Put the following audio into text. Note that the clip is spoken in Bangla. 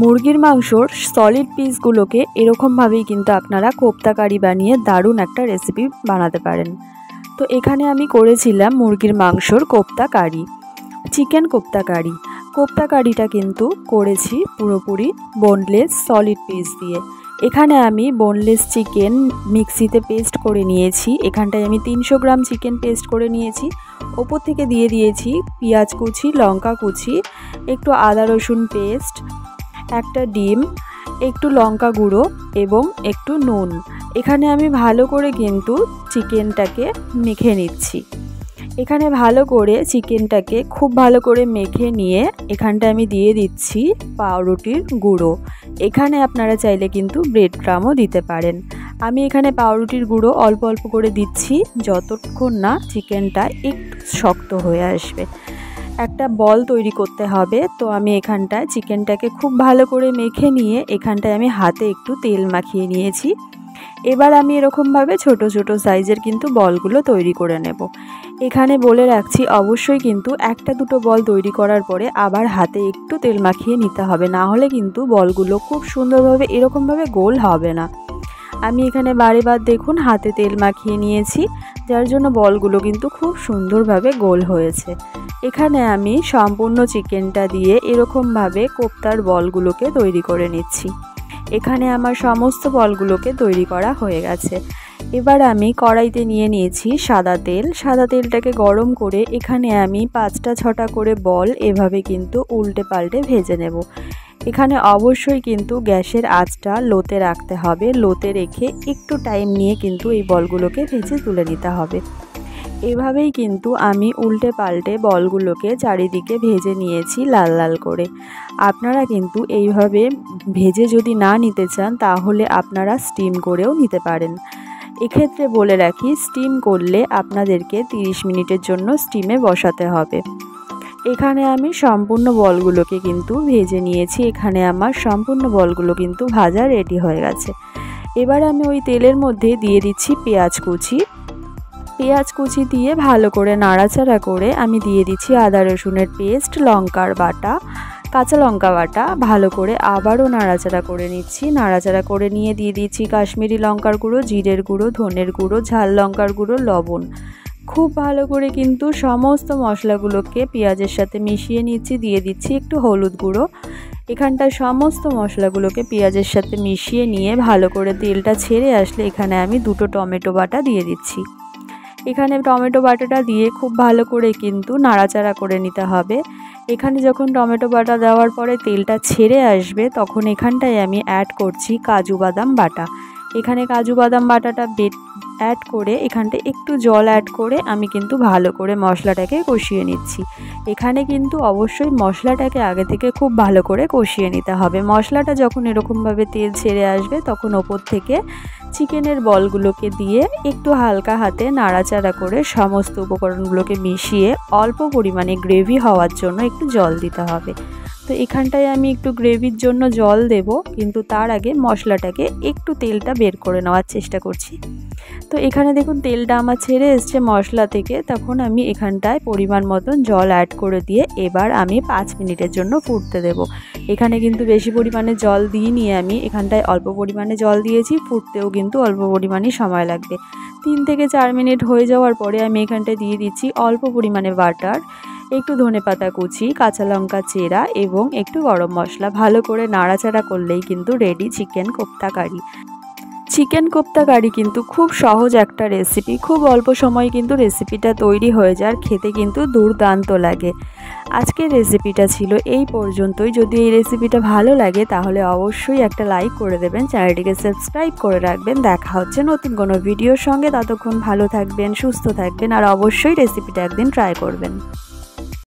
মুরগির মাংসর সলিড পিসগুলোকে এরকমভাবেই কিন্তু আপনারা কোপ্তা কারি বানিয়ে দারুণ একটা রেসিপি বানাতে পারেন। তো এখানে আমি করেছিলাম মুরগির মাংসর কোপ্তা কারি, চিকেন কোপ্তা কারি। কোপ্তা কারিটা কিন্তু করেছি পুরোপুরি বোনলেস সলিড পিস দিয়ে। এখানে আমি বোনলেস চিকেন মিক্সিতে পেস্ট করে নিয়েছি। এখানটায় আমি 300 গ্রাম চিকেন পেস্ট করে নিয়েছি। ওপর থেকে দিয়ে দিয়েছি পেঁয়াজ কুচি, লঙ্কা কুচি, একটু আদা রসুন পেস্ট, একটা ডিম, একটু লঙ্কা গুঁড়ো এবং একটু নুন। এখানে আমি ভালো করে কিন্তু চিকেনটাকে মেখে নিচ্ছি। এখানে ভালো করে চিকেনটাকে খুব ভালো করে মেখে নিয়ে এখানটা আমি দিয়ে দিচ্ছি পাউরুটির গুঁড়ো। এখানে আপনারা চাইলে কিন্তু ব্রেড ক্রামও দিতে পারেন। আমি এখানে পাউরুটির গুঁড়ো অল্প অল্প করে দিচ্ছি যতক্ষণ না চিকেনটা একটু শক্ত হয়ে আসবে। একটা বল তৈরি করতে হবে। তো আমি এখানটায় চিকেনটাকে খুব ভালো করে মেখে নিয়ে এখানটায় আমি হাতে একটু তেল মাখিয়ে নিয়েছি। এবার আমি এরকমভাবে ছোট ছোট সাইজের কিন্তু বলগুলো তৈরি করে নেব। এখানে বলে রাখছি অবশ্যই কিন্তু একটা দুটো বল তৈরি করার পরে আবার হাতে একটু তেল মাখিয়ে নিতে হবে, না হলে কিন্তু বলগুলো খুব সুন্দরভাবে এরকমভাবে গোল হবে না। আমি এখানে বারেবার দেখুন হাতে তেল মাখিয়ে নিয়েছি, যার জন্য বলগুলো কিন্তু খুব সুন্দরভাবে গোল হয়েছে। এখানে আমি সম্পূর্ণ চিকেনটা দিয়ে এরকমভাবে কোপ্তার বলগুলোকে তৈরি করে নিচ্ছি। এখানে আমার সমস্ত বলগুলোকে তৈরি করা হয়ে গেছে। এবার আমি কড়াইতে নিয়ে নিয়েছি সাদা তেল। সাদা তেলটাকে গরম করে এখানে আমি 5টা 6টা করে বল এভাবে কিন্তু উল্টে পাল্টে ভেজে নেব। এখানে অবশ্যই কিন্তু গ্যাসের আঁচটা লোতে রাখতে হবে। লোতে রেখে একটু টাইম নিয়ে কিন্তু এই বলগুলোকে ভেজে তুলে নিতে হবে। এভাবেই কিন্তু আমি উল্টে পাল্টে বলগুলোকে চারিদিকে ভেজে নিয়েছি লাল লাল করে। আপনারা কিন্তু এইভাবে ভেজে যদি না নিতে চান তাহলে আপনারা স্টিম করেও নিতে পারেন। এক্ষেত্রে বলে রাখি স্টিম করলে আপনাদেরকে 30 মিনিটের জন্য স্টিমে বসাতে হবে। এখানে আমি সম্পূর্ণ বলগুলোকে কিন্তু ভেজে নিয়েছি। এখানে আমার সম্পূর্ণ বলগুলো কিন্তু ভাজা রেডি হয়ে গেছে। এবার আমি ওই তেলের মধ্যে দিয়ে দিচ্ছি পেঁয়াজ কুচি। পেঁয়াজ কুচি দিয়ে ভালো করে নাড়াচাড়া করে আমি দিয়ে দিচ্ছি আদা রসুনের পেস্ট, লঙ্কার বাটা, কাঁচা লঙ্কা বাটা। ভালো করে আবারও নাড়াচাড়া করে নিচ্ছি। নাড়াচাড়া করে নিয়ে দিয়ে দিচ্ছি কাশ্মীরি লঙ্কার গুঁড়ো, জিরের গুঁড়ো, ধনের গুঁড়ো, ঝাল লঙ্কার গুঁড়ো, লবণ। খুব ভালো করে কিন্তু সমস্ত মশলাগুলোকে পেঁয়াজের সাথে মিশিয়ে নিচ্ছি। দিয়ে দিচ্ছি একটু হলুদ গুঁড়ো। এখানটায় সমস্ত মশলাগুলোকে পেঁয়াজের সাথে মিশিয়ে নিয়ে ভালো করে তেলটা ছেড়ে আসলে এখানে আমি 2টো টমেটো বাটা দিয়ে দিচ্ছি। এখানে টমেটো বাটাটা দিয়ে খুব ভালো করে কিন্তু নাড়াচাড়া করে নিতে হবে। এখানে যখন টমেটো বাটা দেওয়ার পরে তেলটা ছেড়ে আসবে তখন এখানটায় আমি অ্যাড করছি কাজু বাদাম বাটা। এখানে কাজু বাদাম বাটাটা অ্যাড করে এখানটায় একটু জল অ্যাড করে আমি কিন্তু ভালো করে মশলাটাকে কষিয়ে নিচ্ছি। এখানে কিন্তু অবশ্যই মশলাটাকে আগে থেকে খুব ভালো করে কষিয়ে নিতে হবে। মশলাটা যখন এরকমভাবে তেল ছেড়ে আসবে তখন ওপর থেকে চিকেনের বলগুলোকে দিয়ে একটু হালকা হাতে নাড়াচাড়া করে সমস্ত উপকরণগুলোকে মিশিয়ে অল্প পরিমাণে গ্রেভি হওয়ার জন্য একটু জল দিতে হবে। তো এখানটায় আমি একটু গ্রেভির জন্য জল দেব, কিন্তু তার আগে মশলাটাকে একটু তেলটা বের করে নেওয়ার চেষ্টা করছি। তো এখানে দেখুন তেলটা আমার ছেড়ে এসছে মশলা থেকে, তখন আমি এখানটায় পরিমাণ মতন জল অ্যাড করে দিয়ে এবার আমি 5 মিনিটের জন্য ফুটতে দেব। এখানে কিন্তু বেশি পরিমাণে জল দিইনি, আমি এখানটায় অল্প পরিমাণে জল দিয়েছি। ফুটতেও কিন্তু অল্প পরিমাণে সময় লাগবে। 3 থেকে 4 মিনিট হয়ে যাওয়ার পরে আমি এখানটায় দিয়ে দিচ্ছি অল্প পরিমাণে বাটার, একটু ধনেপাতা কুচি, কাঁচা লঙ্কা চেরা এবং একটু গরম মশলা। ভালো করে নাড়াচাড়া করলেই কিন্তু রেডি চিকেন কোপ্তা কারি। চিকেন কোপ্তা কারি কিন্তু খুব সহজ একটা রেসিপি। খুব অল্প সময় কিন্তু রেসিপিটা তৈরি হয়ে যায়, খেতে কিন্তু দুর্দান্ত লাগে। আজকের রেসিপিটা ছিল এই পর্যন্তই। যদি এই রেসিপিটা ভালো লাগে তাহলে অবশ্যই একটা লাইক করে দেবেন, চ্যানেলটিকে সাবস্ক্রাইব করে রাখবেন। দেখা হচ্ছে নতুন কোনো ভিডিওর সঙ্গে। ততক্ষণ ভালো থাকবেন, সুস্থ থাকবেন আর অবশ্যই রেসিপিটা একদিন ট্রাই করবেন।